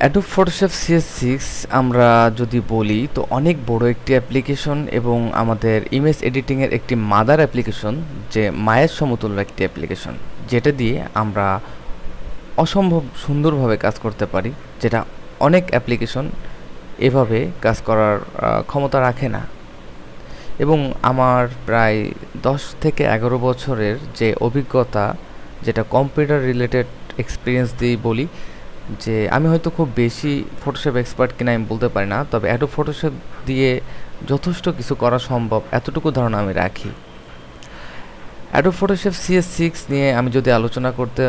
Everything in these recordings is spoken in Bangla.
অ্যাডোব ফটোশপ CS6 আমরা যদি বলি তো অনেক বড় একটি অ্যাপ্লিকেশন এবং আমাদের ইমেজ এডিটিংয়ের একটি মাদার অ্যাপ্লিকেশন, যে মায়ের সমতুল্য একটি অ্যাপ্লিকেশন, যেটা দিয়ে আমরা অসম্ভব সুন্দরভাবে কাজ করতে পারি, যেটা অনেক অ্যাপ্লিকেশন এভাবে কাজ করার ক্ষমতা রাখে না। এবং আমার প্রায় 10 থেকে 11 বছরের যে অভিজ্ঞতা, যেটা কম্পিউটার রিলেটেড এক্সপিরিয়েন্স দিয়ে বলি, যে আমি হয়তো খুব বেশি ফটোশপ এক্সপার্ট কিনা আমি বলতে পারি না, তবে অ্যাডোব ফটোশপ দিয়ে যথেষ্ট কিছু করা সম্ভব এতটুকু ধারণা আমি রাখি। অ্যাডোব ফটোশপ CS6 নিয়ে আমি যদি আলোচনা করতে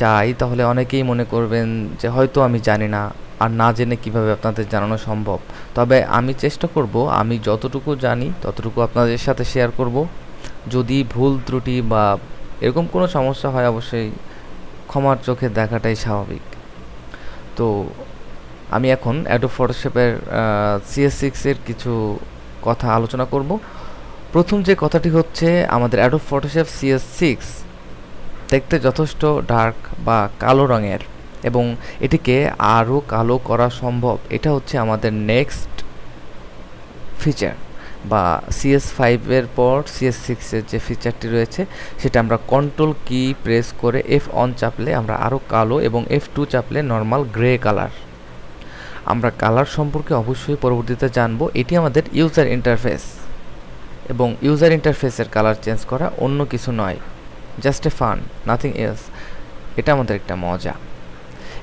যাই তাহলে অনেকেই মনে করবেন যে হয়তো আমি জানি না, আর না জেনে কিভাবে আপনাদের জানানো সম্ভব। তবে আমি চেষ্টা করব আমি যতটুকু জানি ততটুকু আপনাদের সাথে শেয়ার করব। যদি ভুল ত্রুটি বা এরকম কোনো সমস্যা হয় অবশ্যই ক্ষমার চোখে দেখাটাই স্বাভাবিক। তো আমি এখন অ্যাডোব ফটোশপের CS6 এর কিছু কথা আলোচনা করব। প্রথম যে কথাটি হচ্ছে, আমাদের অ্যাডোব ফটোশপ CS6 দেখতে যথেষ্ট ডার্ক বা কালো রঙের, এবং এটিকে আরও কালো করা সম্ভব। এটা হচ্ছে আমাদের নেক্সট ফিচার, বা CS5 এর পর CS6 এর যে ফিচারটি রয়েছে সেটা আমরা কন্ট্রোল কি প্রেস করে F1 চাপলে আমরা আরও কালো, এবং F2 চাপলে নর্মাল গ্রে কালার। আমরা কালার সম্পর্কে অবশ্যই পরবর্তীতে জানবো। এটি আমাদের ইউজার ইন্টারফেস, এবং ইউজার ইন্টারফেসের কালার চেঞ্জ করা অন্য কিছু নয়, just a fun, nothing else. এটা আমাদের একটা মজা।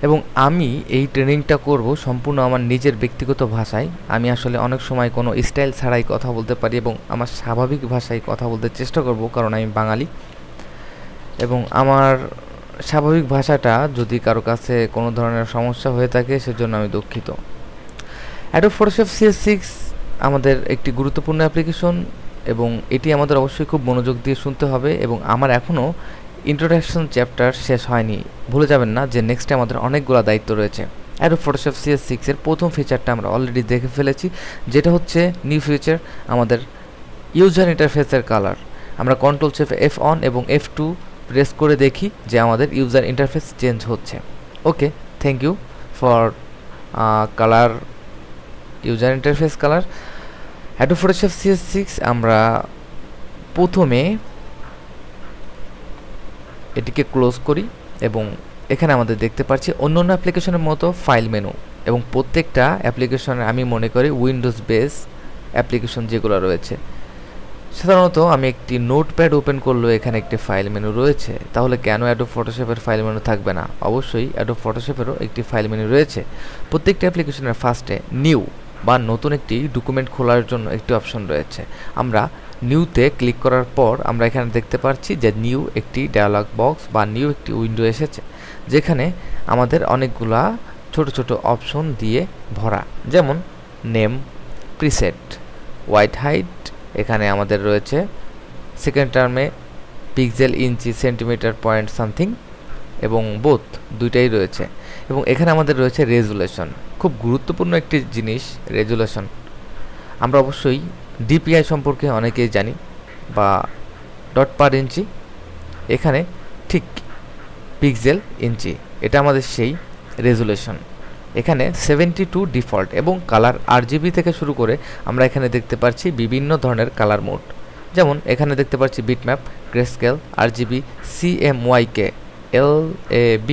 এবং আমি এই ট্রেনিংটা করব সম্পূর্ণ আমার নিজের ব্যক্তিগত ভাষায়। আমি আসলে অনেক সময় কোনো স্টাইল ছাড়াই কথা বলতে পারি, এবং আমার স্বাভাবিক ভাষায় কথা বলতে চেষ্টা করব, কারণ আমি বাঙালি। এবং আমার স্বাভাবিক ভাষাটা যদি কারো কাছে কোনো ধরনের সমস্যা হয়ে থাকে সেজন্য আমি দুঃখিত। অ্যাডোব ফটোশপ CS6 আমাদের একটি গুরুত্বপূর্ণ অ্যাপ্লিকেশন, এবং এটি আমাদের অবশ্যই খুব মনোযোগ দিয়ে শুনতে হবে। এবং আমার এখনও ইন্ট্রোডাকশন চ্যাপ্টার শেষ হয়নি। ভুলে যাবেন না যে নেক্সটে আমাদের অনেকগুলো দায়িত্ব রয়েছে। অ্যাডোব ফটোশপ CS6 এর প্রথম ফিচারটা আমরা অলরেডি দেখে ফেলেছি, যেটা হচ্ছে নিউ ফিচার, আমাদের ইউজার ইন্টারফেসের কালার। আমরা কন্ট্রোল চেপে F1 এবং F2 প্রেস করে দেখি যে আমাদের ইউজার ইন্টারফেস চেঞ্জ হচ্ছে। Okay, thank you for colour, user interface colour. Adobe Photoshop CS6 আমরা প্রথমে এটিকে ক্লোজ করি, এবং এখানে আমাদের দেখতে পাচ্ছি অন্যান্য অ্যাপ্লিকেশনের মতো ফাইল মেনু, এবং প্রত্যেকটা অ্যাপ্লিকেশনের আমি মনে করি উইন্ডোজ বেস অ্যাপ্লিকেশন যেগুলো রয়েছে, সাধারণত আমি একটি নোটপ্যাড ওপেন করলেও এখানে একটি ফাইল মেনু রয়েছে। তাহলে কেন অ্যাডোব ফটোশপের ফাইল মেনু থাকবে না? অবশ্যই অ্যাডোব ফটোশপেরও একটি ফাইল মেনু রয়েছে। প্রত্যেকটা অ্যাপ্লিকেশনের ফার্স্টে নিউ বা নতুন একটি ডকুমেন্ট খোলার জন্য একটি অপশন রয়েছে। আমরা নিউতে ক্লিক করার পর আমরা এখানে দেখতে পাচ্ছি যে নিউ একটি ডায়ালগ বক্স বা নিউ একটি উইন্ডো এসেছে, যেখানে আমাদের অনেকগুলা ছোট ছোট অপশন দিয়ে ভরা, যেমন নেম, প্রিসেট, হোয়াইট হাইট। এখানে আমাদের রয়েছে সেকেন্ড টার্মে পিক্সেল, ইঞ্চি, সেন্টিমিটার, পয়েন্ট সামথিং, এবং বোথ দুইটাই রয়েছে। এবং এখানে আমাদের রয়েছে রেজুলেশন, খুব গুরুত্বপূর্ণ একটি জিনিস রেজুলেশন। আমরা অবশ্যই DPI সম্পর্কে অনেকেই জানি, বা ডট পার ইঞ্চি। এখানে ঠিক পিক্সেল, ইঞ্চি, এটা আমাদের সেই রেজুলেশন। এখানে 72 ডিফল্ট, এবং কালার RGB থেকে শুরু করে আমরা এখানে দেখতে পাচ্ছি বিভিন্ন ধরনের কালার মোড। যেমন এখানে দেখতে পাচ্ছি bitmap, greyscale, RGB, CMYK, LAB।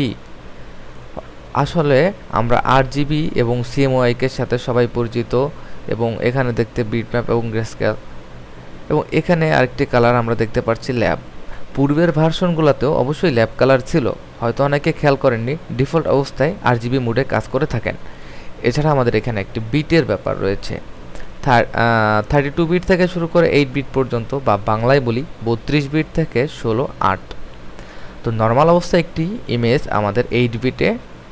আসলে আমরা RGB এবং CMYK এর সাথে সবাই পরিচিত, এবং এখানে দেখতে বিটম্যাপ এবং গ্রেস্কেল। এবং এখানে আরেকটি কালার আমরা দেখতে পাচ্ছি ল্যাব। পূর্বের ভার্সনগুলোতেও অবশ্যই ল্যাব কালার ছিল, হয়তো অনেকে খেয়াল করেননি, ডিফল্ট অবস্থায় RGB মোডে কাজ করে থাকেন। এছাড়া আমাদের এখানে একটি বিটের ব্যাপার রয়েছে, 32 বিট থেকে শুরু করে 8 বিট পর্যন্ত, বা বাংলায় বলি 32 বিট থেকে 16/8। তো নর্মাল অবস্থায় একটি ইমেজ আমাদের 8 বিটে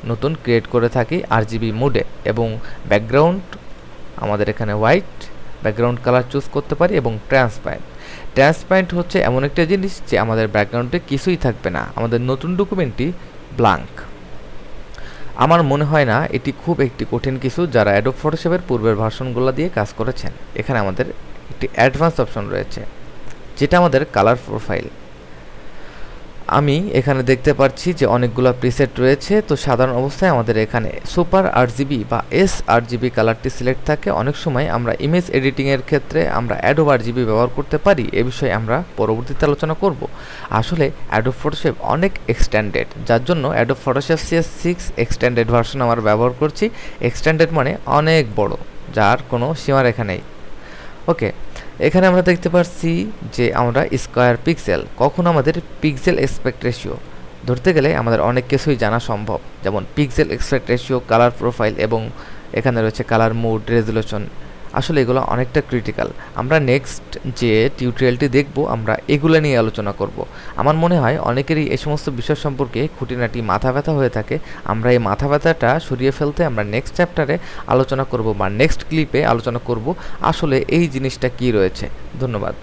নতুন ক্রিয়েট করে থাকি RGB মোডে, এবং ব্যাকগ্রাউন্ড আমাদের এখানে হোয়াইট ব্যাকগ্রাউন্ড কালার চুজ করতে পারি, এবং ট্রান্সপারেন্ট হচ্ছে এমন একটা জিনিস যে আমাদের ব্যাকগ্রাউন্ডে কিছুই থাকবে না, আমাদের নতুন ডকুমেন্টটি ব্ল্যাঙ্ক। আমার মনে হয় না এটি খুব একটি কঠিন কিছু যারা অ্যাডোব ফটোশপের পূর্বের ভার্সনগুলো দিয়ে কাজ করেছেন। এখানে আমাদের একটি অ্যাডভান্স অপশন রয়েছে, যেটা আমাদের কালার প্রোফাইল। আমি এখানে দেখতে পাচ্ছি যে অনেকগুলো প্রিসেট রয়েছে। তো সাধারণ অবস্থায় আমাদের এখানে সুপার আরজিবি বা এস আরজিবি কালারটি সিলেক্ট থাকে। অনেক সময় আমরা ইমেজ এডিটিংয়ের ক্ষেত্রে আমরা অ্যাডোব আরজিবি ব্যবহার করতে পারি, এ বিষয়ে আমরা পরবর্তীতে আলোচনা করব। আসলে অ্যাডোব ফটোশপ অনেক এক্সটেন্ডেড, যার জন্য Adobe Photoshop CS6 extended version আমরা ব্যবহার করছি। এক্সটেন্ডেড মানে অনেক বড়, যার কোনো সীমারেখা নেই। ওকে, এখানে আমরা দেখতে পাচ্ছি যে আমরা স্কয়ার পিক্সেল, কখন আমাদের পিক্সেল এসপেক্ট রেশিও ধরতে গেলে আমাদের অনেক কিছুই জানা সম্ভব, যেমন pixel aspect ratio, colour profile এবং এখানে রয়েছে কালার মোড, রেজুলেশন। আসলে এগুলো অনেকটা ক্রিটিক্যাল। আমরা নেক্সট যে টিউটোরিয়ালটি দেখব আমরা এগুলো নিয়ে আলোচনা করব। আমার মনে হয় অনেকেরই এই সমস্ত বিষয় সম্পর্কে খুঁটিনাটি মাথা ব্যথা হয়ে থাকে। আমরা এই মাথা ব্যথাটা সরিয়ে ফেলতে আমরা নেক্সট চ্যাপ্টারে আলোচনা করব বা নেক্সট ক্লিপে আলোচনা করব আসলে এই জিনিসটা কি রয়েছে। ধন্যবাদ।